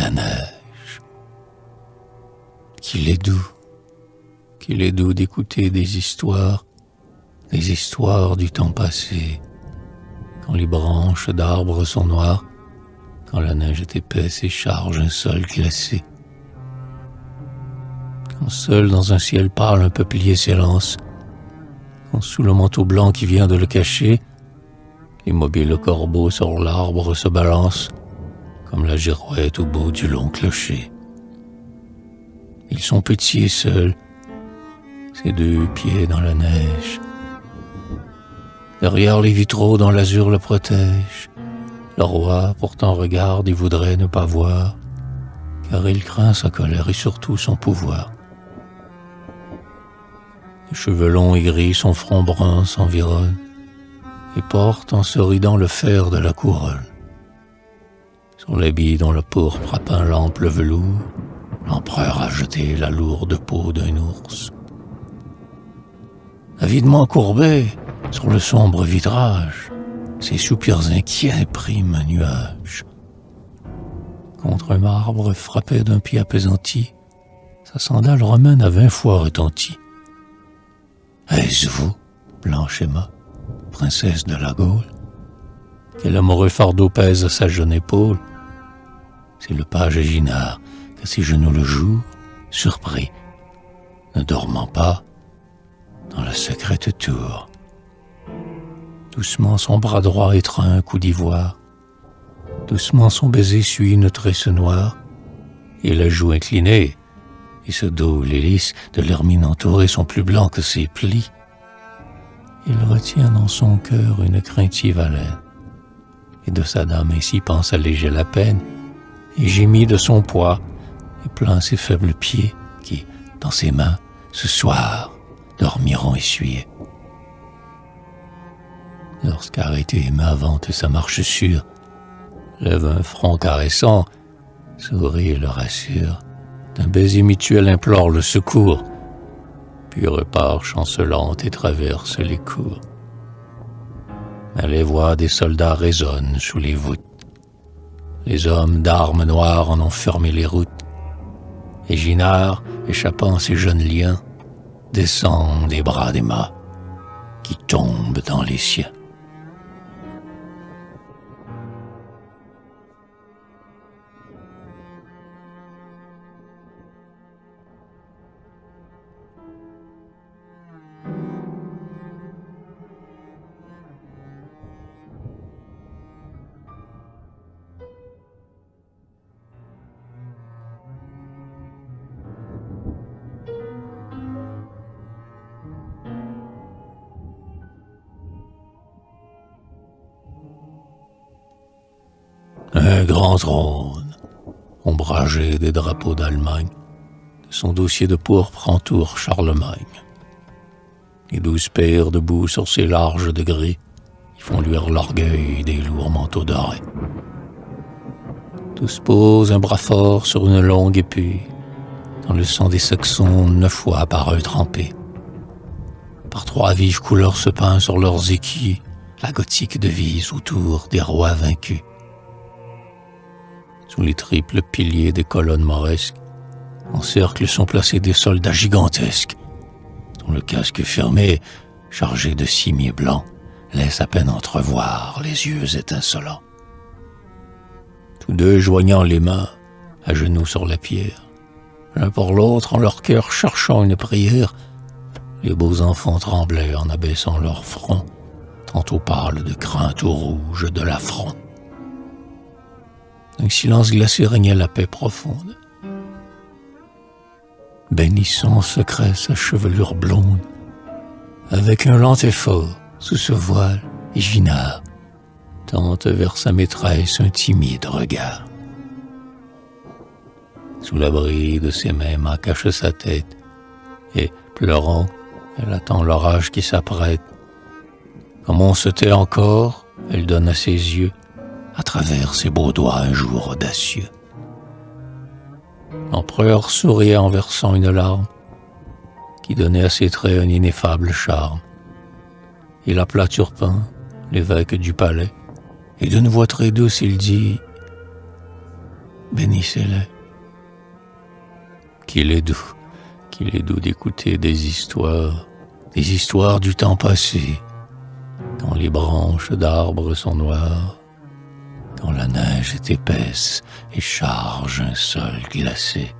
la neige. Qu'il est doux d'écouter des histoires du temps passé, quand les branches d'arbres sont noires, quand la neige est épaisse et charge un sol glacé. Quand seul dans un ciel pâle un peuplier s'élance, quand sous le manteau blanc qui vient de le cacher, l'immobile corbeau sur l'arbre se balance, comme la girouette au bout du long clocher. Ils sont petits et seuls, ces deux pieds dans la neige. Derrière les vitraux dont l'azur le protège, le roi pourtant regarde et voudrait ne pas voir, car il craint sa colère et surtout son pouvoir. Les cheveux longs et gris, son front brun s'environne et porte en se ridant le fer de la couronne. Sur l'habit dont le pourpre a peint l'ample velours, l'empereur a jeté la lourde peau d'un ours. Avidement courbé sur le sombre vitrage, ses soupirs inquiets impriment un nuage. Contre un marbre frappé d'un pied appesanti, sa sandale romaine a 20 fois retenti. Est-ce vous, Blanche Emma, princesse de la Gaule? Quel amoureux fardeau pèse à sa jeune épaule? C'est le page Ginard qu'à ses genoux le jour, surpris, ne dormant pas, dans la secrète tour. Doucement son bras droit étreint un coup d'ivoire, doucement son baiser suit une tresse noire, et la joue inclinée, et ce dos l'hélice de l'hermine entourée sont plus blancs que ses plis. Il retient dans son cœur une craintive haleine, et de sa dame ainsi pense alléger la peine, et gémit de son poids, et plaint ses faibles pieds, qui, dans ses mains, ce soir, dormiront essuyés. Lorsqu'arrêté Emma vante sa marche sûre, lève un front caressant, sourit et le rassure, d'un baiser mutuel implore le secours, puis repart chancelante et traverse les cours. Mais les voix des soldats résonnent sous les voûtes. Les hommes d'armes noires en ont fermé les routes, et Ginard, échappant ses jeunes liens, descend des bras d'Emma, qui tombe dans les siens. Un grand trône, ombragé des drapeaux d'Allemagne, de son dossier de pourpre entoure Charlemagne. Les 12 pères debout sur ses larges degrés, ils font luire l'orgueil des lourds manteaux dorés. Tous posent un bras fort sur une longue épée, dans le sang des Saxons 9 fois par eux trempé. Par 3 vives couleurs se peint sur leurs équilles la gothique devise autour des rois vaincus. Sous les triples piliers des colonnes mauresques, en cercle sont placés des soldats gigantesques, dont le casque fermé, chargé de cimiers blancs, laisse à peine entrevoir les yeux étincelants. Tous deux joignant les mains, à genoux sur la pierre, l'un pour l'autre en leur cœur cherchant une prière, les beaux enfants tremblaient en abaissant leur front, tantôt pâles de crainte au rouge de l'affront. Un silence glacé régnait la paix profonde. Bénissant en secret sa chevelure blonde, avec un lent effort, sous ce voile, Ginard tente vers sa maîtresse un timide regard. Sous l'abri de ses mains, Emma cache sa tête, et, pleurant, elle attend l'orage qui s'apprête. Comme on se tait encore, elle donne à ses yeux, à travers ses beaux doigts, un jour audacieux. L'empereur souriait en versant une larme qui donnait à ses traits un ineffable charme. Il appela Turpin, l'évêque du palais, et d'une voix très douce il dit « bénissez-les. Qu'il est doux d'écouter des histoires du temps passé, quand les branches d'arbres sont noires, quand la neige est épaisse et charge un sol glacé.